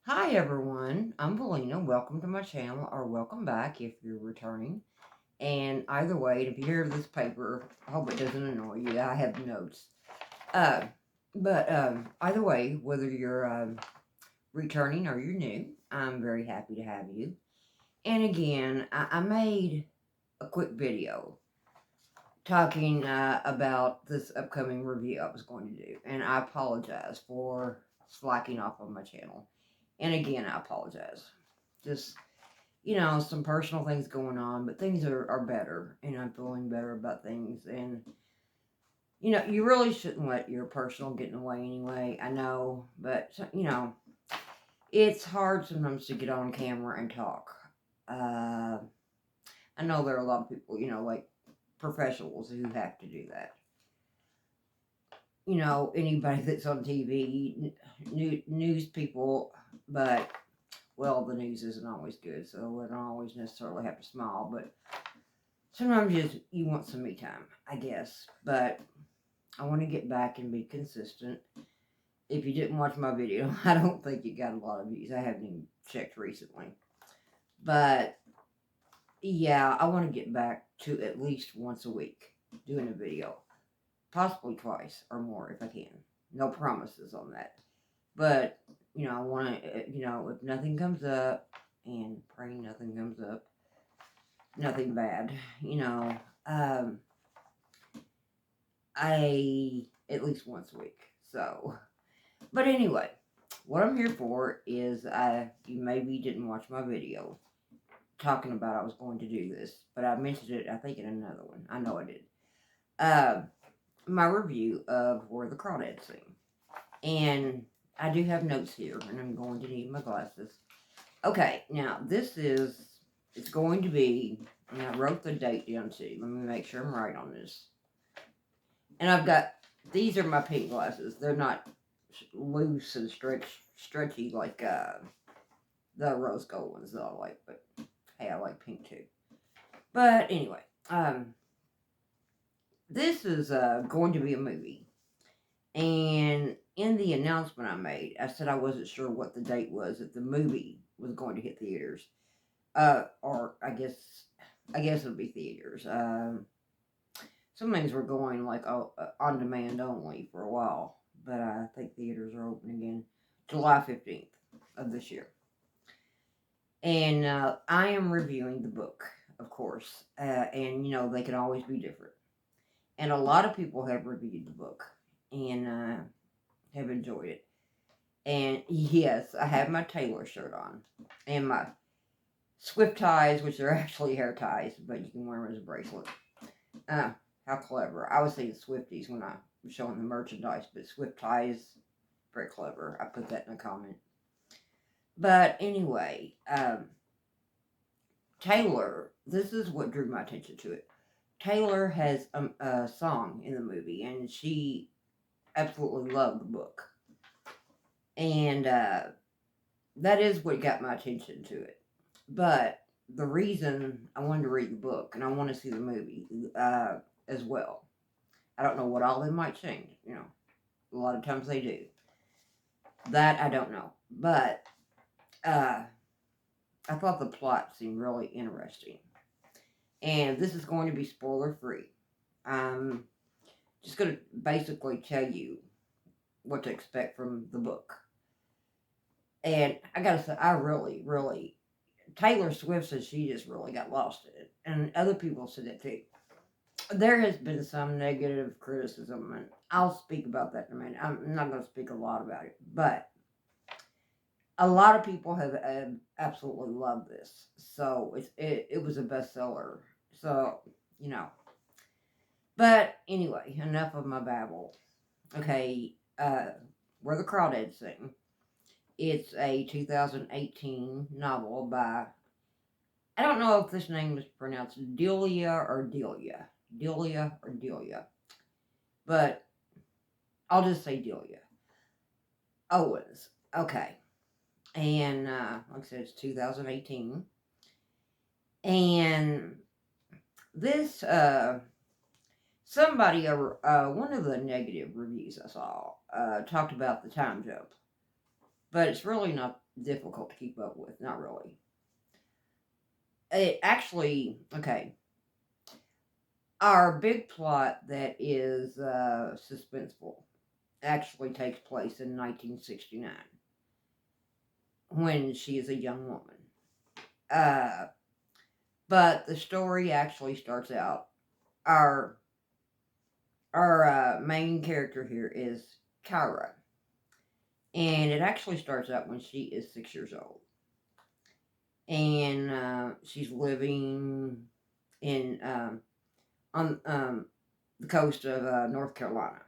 Hi everyone, I'm Valina. Welcome to my channel, or welcome back if you're returning. And either way, if you hear this paper, I hope it doesn't annoy you. I have notes. Uh, but either way, whether you're returning or you're new, I'm very happy to have you. And again, I made a quick video talking about this upcoming review I was going to do, and I apologize for slacking off on my channel. And again, I apologize. Just some personal things going on, but things are better, and I'm feeling better about things. And, you really shouldn't let your personal get in the way anyway. I know, but, it's hard sometimes to get on camera and talk. Uh, I know there are a lot of people, like professionals who have to do that. Anybody that's on TV, news people, but well, the news isn't always good, so I don't always necessarily have to smile, but sometimes you want some me time, I guess. But I want to get back and be consistent. If you didn't watch my video, I don't think it got a lot of views. I haven't even checked recently. But yeah, I want to get back to at least once a week doing a video. Possibly twice or more if I can. No promises on that. But, I want to, if nothing comes up, and praying nothing comes up, nothing bad, I, at least once a week. So, but anyway, what I'm here for is, you maybe didn't watch my video talking about I was going to do this, but I mentioned it, I think, in another one. I know I did. Uh, my review of Where the Crawdads Sing. And I do have notes here, and I'm going to need my glasses. Okay, now it's going to be, and I wrote the date down too. Let me make sure I'm right on this. And these are my pink glasses. They're not loose and stretchy like the rose gold ones that I like, but hey, I like pink too. But anyway, this is going to be a movie. And in the announcement I made, I said I wasn't sure what the date was that the movie was going to hit theaters. Or I guess it'll be theaters. Some things were going like on demand only for a while, but I think theaters are open again July 15th of this year. And I am reviewing the book, of course, and they can always be different. And a lot of people have reviewed the book and have enjoyed it. And yes, I have my Taylor shirt on and my Swift ties, which are actually hair ties, but you can wear them as a bracelet. How clever. I was saying Swifties when I was showing the merchandise, but Swift ties, very clever. I put that in a comment. But anyway, Taylor, this is what drew my attention to it. Taylor has a song in the movie, and she absolutely loved the book. And that is what got my attention to it. But the reason I wanted to read the book and I want to see the movie as well. I don't know what all they might change. A lot of times they do. That I don't know. But I thought the plot seemed really interesting. And this is going to be spoiler free. I'm just going to basically tell you what to expect from the book. And I gotta say, I really, really, Taylor Swift says she just really got lost in it. And other people said it too. There has been some negative criticism, and I'll speak about that in a minute. I'm not going to speak a lot about it, but a lot of people have absolutely loved this. So it was a bestseller. So, you know. But anyway, enough of my babble. Okay, Where the Crawdads Sing. It's a 2018 novel by, I don't know if this name is pronounced Delia or Delia. Delia or Delia. But I'll just say Delia Owens. Okay. And like I said, it's 2018. And this, somebody, one of the negative reviews I saw, talked about the time jump. But it's really not difficult to keep up with. Not really. It actually, okay. Our big plot that is suspenseful actually takes place in 1969 when she is a young woman. Uh, but the story actually starts out. Our main character here is Kyra, and it actually starts out when she is 6 years old, and she's living in on the coast of North Carolina,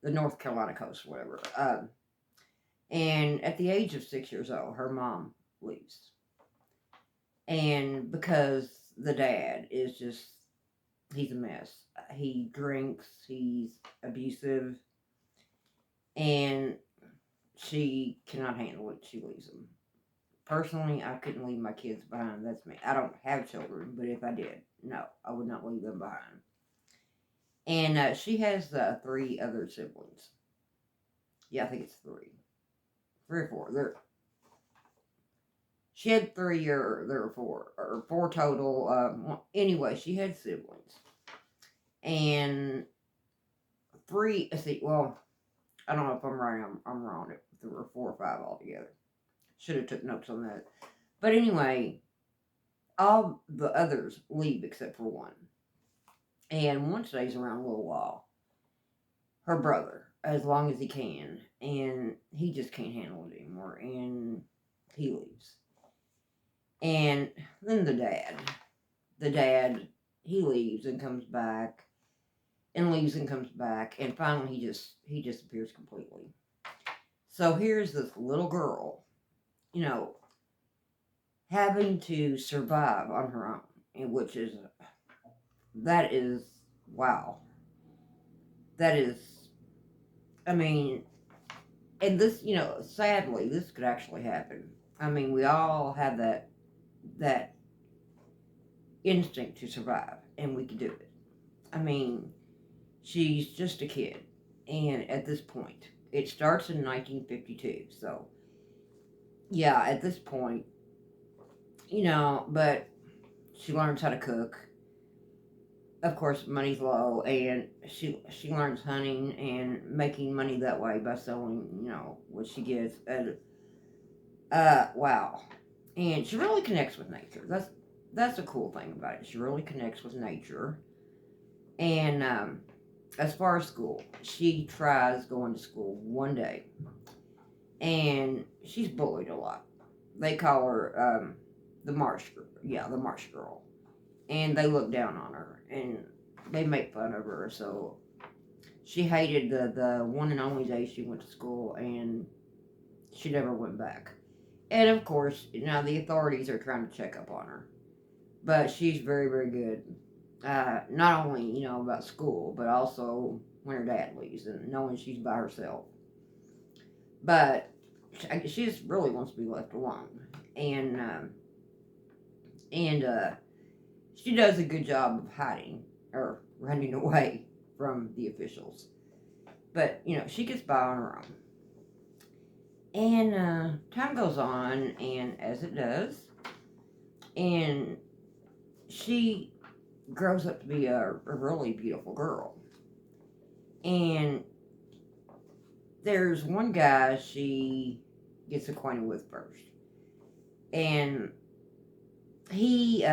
the North Carolina coast, whatever. And at the age of 6 years old, her mom leaves, and because the dad is just, he's a mess. He drinks, he's abusive, and she cannot handle it. She leaves him. Personally, I couldn't leave my kids behind. That's me. I don't have children, but if I did, no, I would not leave them behind. And she has 3 other siblings. Yeah, I think it's 3 or 4. She had 3, or there were 4, or 4 total. Anyway, she had siblings, and 3. I see. Well, I don't know if I'm right. I'm wrong. There were 4 or 5 altogether. Should have took notes on that. But anyway, all the others leave except for one, and one stays around a little while. Her brother, as long as he can, and he just can't handle it anymore, and he leaves. And then the dad, he leaves and comes back, and leaves and comes back, and finally he disappears completely. So here's this little girl, having to survive on her own, and that is, wow. That is, I mean, and this, sadly, this could actually happen. I mean, we all have that instinct to survive, and we can do it. I mean, she's just a kid, and at this point, it starts in 1952. So, yeah, at this point, but she learns how to cook. Of course, money's low, and she learns hunting and making money that way by selling, what she gets. And wow, and she really connects with nature. That's a cool thing about it. She really connects with nature. And as far as school, she tries going to school one day, and she's bullied a lot. They call her the Marsh Girl. Yeah, the Marsh Girl, and they look down on her, and they make fun of her. So she hated the one and only day she went to school, and she never went back. And of course, now the authorities are trying to check up on her, but she's very, very good. Not only about school, but also when her dad leaves and knowing she's by herself. But she just really wants to be left alone, and she does a good job of hiding or running away from the officials. But she gets by on her own. And time goes on, and as it does, and she grows up to be a really beautiful girl. And there's one guy she gets acquainted with first. And he,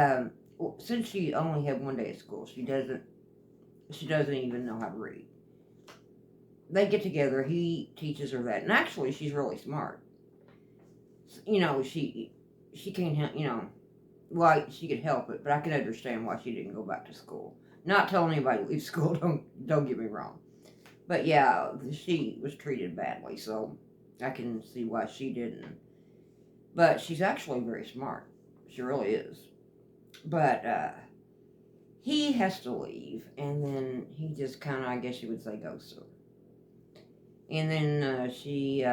since she only had one day at school, she doesn't even know how to read. They get together, he teaches her that. And actually, she's really smart. She can't help, well, she could help it, but I can understand why she didn't go back to school. Not telling anybody to leave school, don't get me wrong. But yeah, she was treated badly, so I can see why she didn't. But she's actually very smart. She really is. But he has to leave, and then he just kind of, I guess you would say, ghosts her. And then she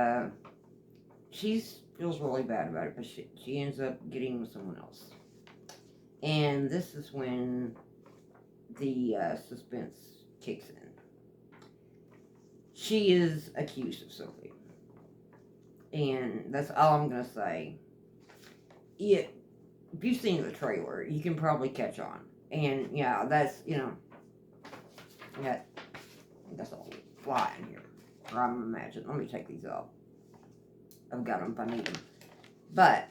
feels really bad about it, but she ends up getting with someone else. And this is when the suspense kicks in. She is accused of something. And that's all I'm gonna say. Yeah, if you've seen the trailer, you can probably catch on. And yeah, that's yeah, that's all fly in here. Or I'm imagine. Let me take these off. I've got them if I need them. But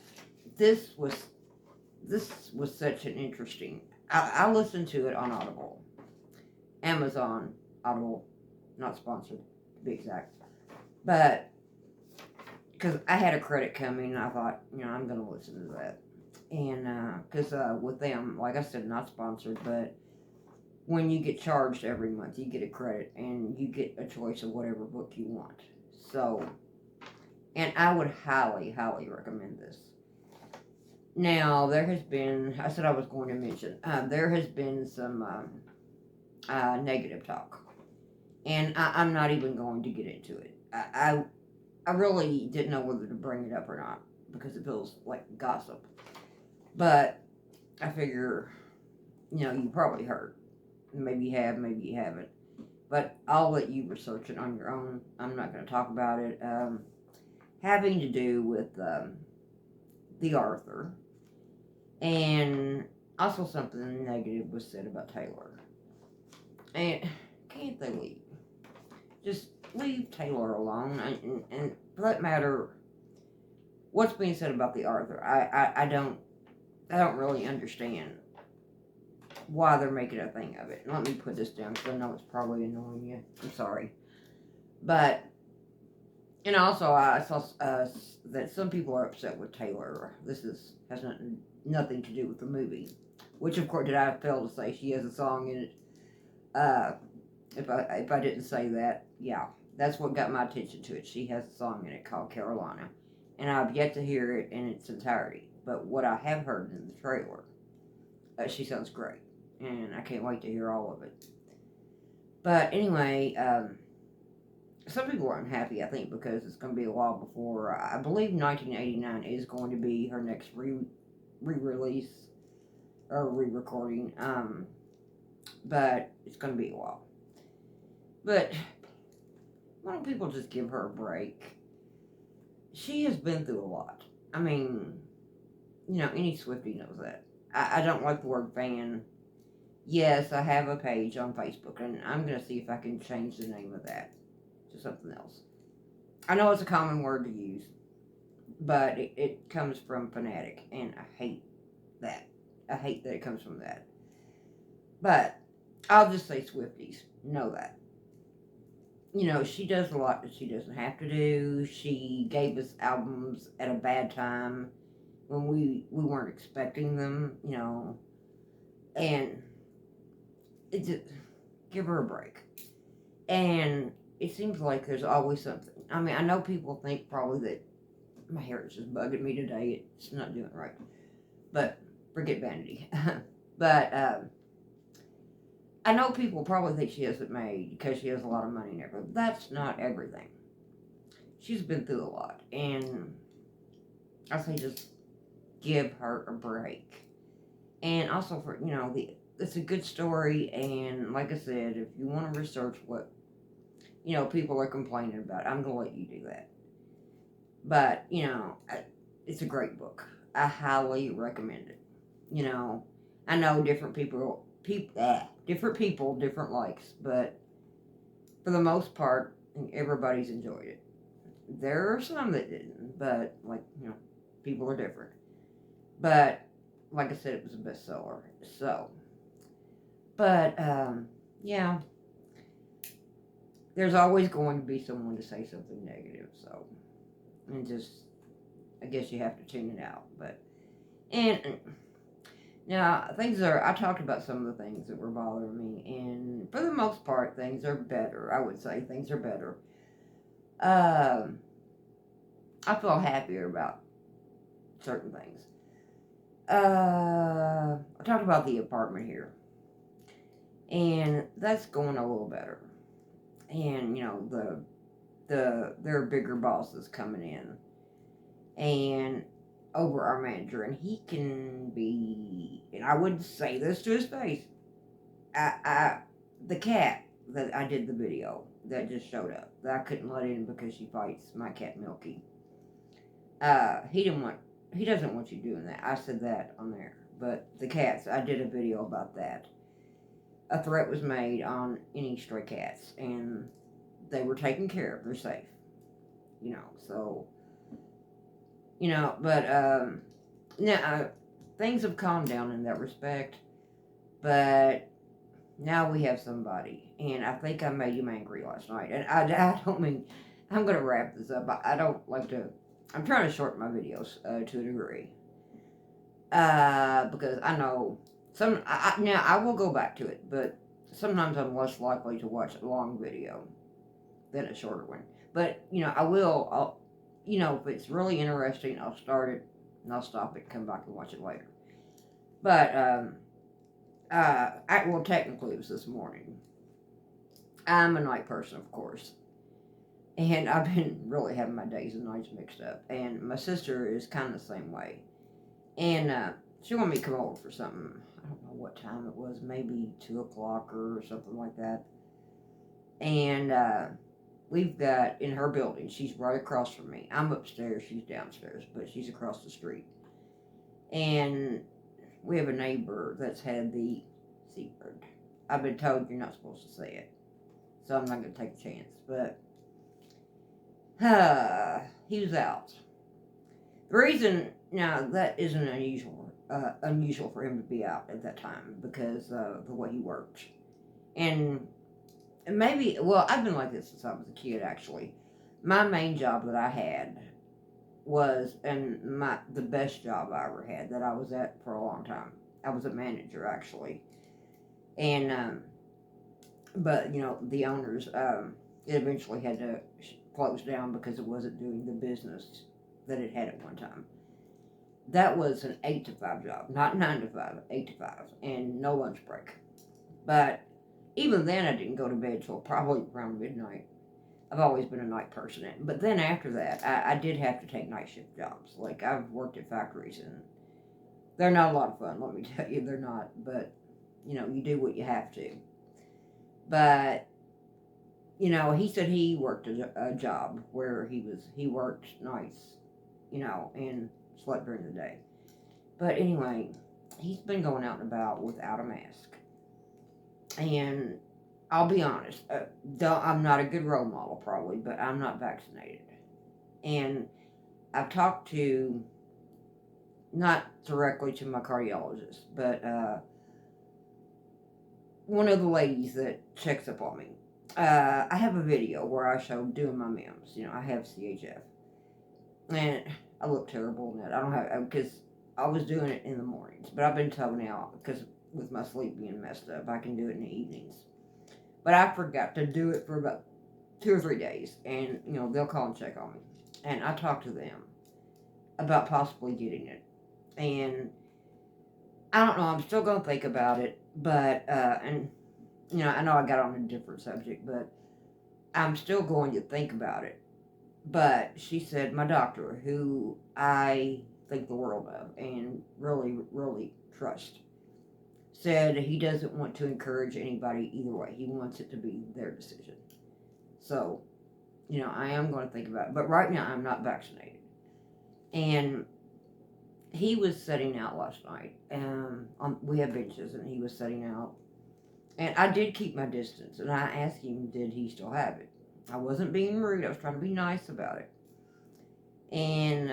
this was such an interesting. I listened to it on Audible, Amazon Audible, not sponsored to be exact. But because I had a credit coming, and I thought, I'm going to listen to that. And because with them, like I said, not sponsored, but when you get charged every month, you get a credit, and you get a choice of whatever book you want. So, and I would highly, highly recommend this. Now, there has been, I said I was going to mention, there has been some negative talk. And I'm not even going to get into it. I really didn't know whether to bring it up or not because it feels like gossip. But I figure, you probably heard. Maybe you have, maybe you haven't. But I'll let you research it on your own. I'm not going to talk about it. Having to do with the author. And also something negative was said about Taylor. And can't they leave? Just leave Taylor alone. And for that matter, what's being said about the author, I don't really understand why they're making a thing of it. Let me put this down because I know it's probably annoying you. I'm sorry. But, and also I saw that some people are upset with Taylor. This has nothing to do with the movie. Which, of course, did I fail to say she has a song in it? If I didn't say that, yeah. That's what got my attention to it. She has a song in it called Carolina. And I've yet to hear it in its entirety. But what I have heard in the trailer, she sounds great. And I can't wait to hear all of it. But anyway, some people are unhappy, I think, because it's going to be a while before. I believe 1989 is going to be her next re-release or re-recording. But it's going to be a while. But why don't people just give her a break? She has been through a lot. I mean, any Swiftie knows that. I don't like the word fan. Yes, I have a page on Facebook, and I'm going to see if I can change the name of that to something else. I know it's a common word to use, but it comes from fanatic, and I hate that. I hate that it comes from that. But I'll just say Swifties. Know that. She does a lot that she doesn't have to do. She gave us albums at a bad time when we weren't expecting them, and it just, give her a break. And it seems like there's always something. I mean, I know people think probably that my hair is just bugging me today. It's not doing right. But forget vanity. But I know people probably think she hasn't made because she has a lot of money and everything. That's not everything. She's been through a lot. And I say just give her a break. And also for, it's a good story. And like I said, if you want to research what, people are complaining about, I'm going to let you do that. But, it's a great book. I highly recommend it. I know different people, different likes, but for the most part, everybody's enjoyed it. There are some that didn't, but people are different. But like I said, it was a bestseller. So, but yeah, there's always going to be someone to say something negative. So, and just I guess you have to tune it out. But and now, I talked about some of the things that were bothering me, and for the most part, things are better. I would say things are better. I feel happier about certain things. I talked about the apartment here, and that's going a little better. And, there are bigger bosses coming in, and over our manager, and he can be, and I wouldn't say this to his face, the cat that I did the video that just showed up, that I couldn't let in because she fights my cat Milky. He doesn't want you doing that. I said that on there. But the cats, I did a video about that. A threat was made on any stray cats, and they were taken care of. They're safe, So, but now things have calmed down in that respect. But now we have somebody, and I think I made him angry last night. And I don't mean, I'm going to wrap this up. I don't like to, I'm trying to shorten my videos to a degree. Because I know now I will go back to it, but sometimes I'm less likely to watch a long video than a shorter one. But, if it's really interesting, I'll start it and I'll stop it and come back and watch it later. But, technically it was this morning. I'm a night person, of course. And I've been really having my days and nights mixed up. And my sister is kind of the same way. And she wanted me to come over for something. I don't know what time it was, maybe 2 o'clock or something like that. And we've got, in her building, she's right across from me. I'm upstairs, she's downstairs, but she's across the street. And we have a neighbor that's had the seabird. I've been told you're not supposed to say it, so I'm not going to take a chance. But he was out. The reason, now that isn't unusual for him to be out at that time because of the way he worked. And maybe, I've been like this since I was a kid, actually. My main job that I had was, the best job I ever had that I was at for a long time. I was a manager, actually. And, but, the owners, it eventually had to close down because it wasn't doing the business that it had at one time. That was an 8 to 5 job, not 9 to 5, 8 to 5, and no lunch break. But even then, I didn't go to bed till probably around midnight. I've always been a night person. But then after that, I did have to take night shift jobs. Like, I've worked at factories, and they're not a lot of fun, let me tell you. They're not. But, you do what you have to. But, he said he worked a job where he worked nights, and slept during the day. But anyway, he's been going out and about without a mask. And I'll be honest, I'm not a good role model probably, but I'm not vaccinated. And I've talked to, not directly to my cardiologist, but one of the ladies that checks up on me. I have a video where I show doing my MEMS. I have CHF. And I look terrible in that. I don't have, because I was doing it in the mornings. But I've been told now, because with my sleep being messed up, I can do it in the evenings. But I forgot to do it for about 2 or 3 days. And, they'll call and check on me. And I talked to them about possibly getting it. And I don't know, I'm still going to think about it. But, I know I got on a different subject, but I'm still going to think about it. But she said, my doctor, who I think the world of and really, really trust, said he doesn't want to encourage anybody either way. He wants it to be their decision. So, I am going to think about it. But right now, I'm not vaccinated. And he was setting out last night. We have benches, and he was setting out. And I did keep my distance. And I asked him, did he still have it? I wasn't being rude. I was trying to be nice about it. And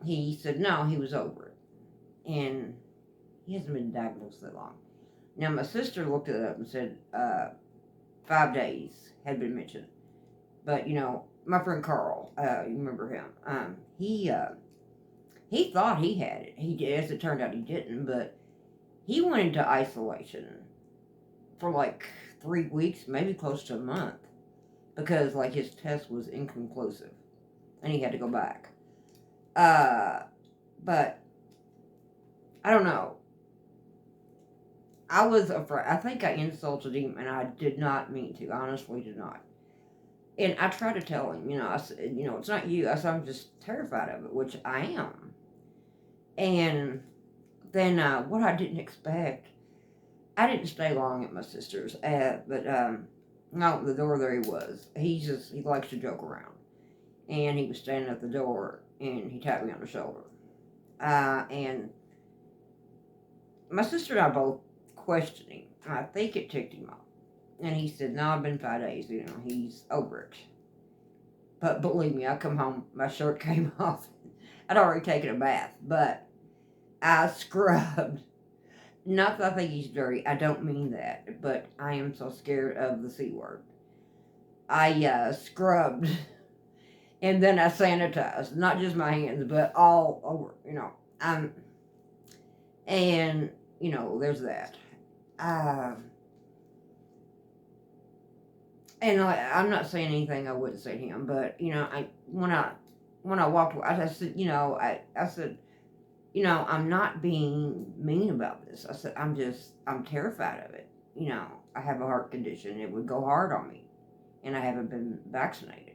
he said no, he was over it. And he hasn't been diagnosed that long. Now, my sister looked it up and said 5 days had been mentioned. But, my friend Carl, you remember him, he thought he had it. He did. As it turned out, he didn't. But he went into isolation for like 3 weeks, maybe close to a month. Because, his test was inconclusive. And he had to go back. But, I don't know. I was afraid. I think I insulted him, and I did not mean to. I honestly did not. And I tried to tell him, I said, it's not you. I said, I'm just terrified of it, which I am. And then what I didn't expect, I didn't stay long at my sister's, but no, the door there he was. He likes to joke around. and he was standing at the door, and he tapped me on the shoulder. And my sister and I both questioned him. I think it ticked him off. And he said, no, I've been 5 days. He's over it. But believe me, I come home, my shirt came off. I'd already taken a bath, but I scrubbed. Not that I think he's dirty. I don't mean that. But I am so scared of the C word. I scrubbed. And then I sanitized. Not just my hands, but all over, And, there's that. And I'm not saying anything I wouldn't say to him, but when I walked away, I said, I said, I'm not being mean about this. I said, I'm terrified of it. I have a heart condition. It would go hard on me, and I haven't been vaccinated.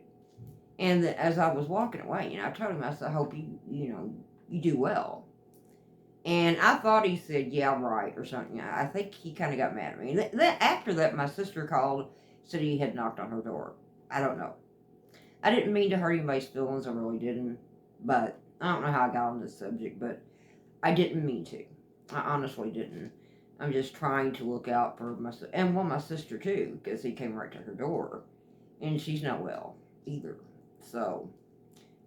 And as I was walking away, I told him, I said, I hope you do well. And I thought he said, yeah, right, or something. I think he kind of got mad at me. After that, my sister called, said he had knocked on her door. I don't know. I didn't mean to hurt anybody's feelings. I really didn't. But I don't know how I got on this subject, but I didn't mean to. I honestly didn't. I'm just trying to look out for myself. And my sister, too, because he came right to her door. And she's not well, either. So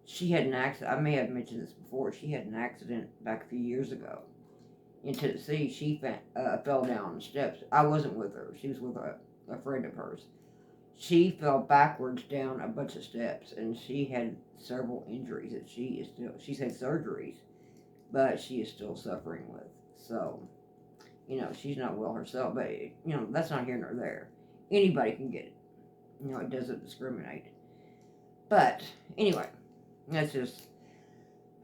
she had an accident. I may have mentioned this before. She had an accident back a few years ago in Tennessee. She fell down the steps. I wasn't with her. She was with a friend of hers. She fell backwards down a bunch of steps, and she had several injuries that she's had surgeries, but she is still suffering with. So, she's not well herself, but, that's not here nor there. Anybody can get it. It doesn't discriminate. But, anyway. That's just,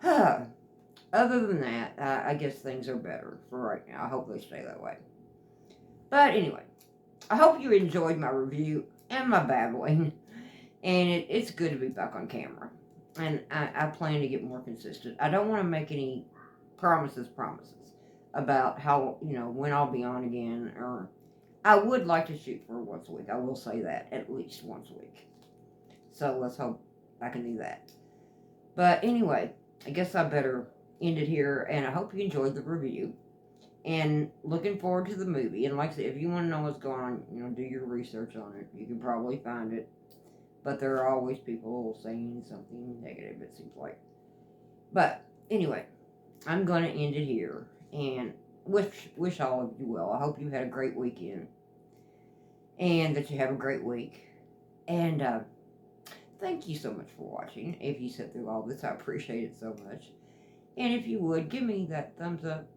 other than that, I guess things are better for right now. I hope they stay that way. But anyway, I hope you enjoyed my review and my babbling. And it's good to be back on camera. And I plan to get more consistent. I don't want to make any promises about how, when I'll be on again. Or I would like to shoot for once a week. I will say that, at least once a week. So let's hope I can do that. But anyway, I guess I better end it here, and I hope you enjoyed the review. And looking forward to the movie. And like I said, if you want to know what's going on, do your research on it. You can probably find it. But there are always people saying something negative, it seems like. But anyway, I'm going to end it here. And wish all of you well. I hope you had a great weekend. And that you have a great week. And, thank you so much for watching. If you sit through all this, I appreciate it so much. And if you would, give me that thumbs up.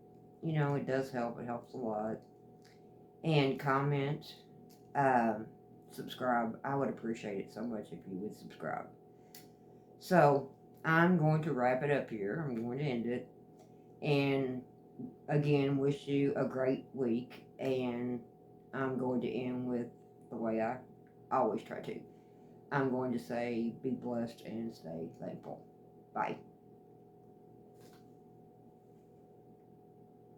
It does help. It helps a lot. And comment. Subscribe. I would appreciate it so much if you would subscribe. So, I'm going to wrap it up here. I'm going to end it. And, again, wish you a great week. And I'm going to end with the way I always try to. I'm going to say, be blessed and stay thankful. Bye.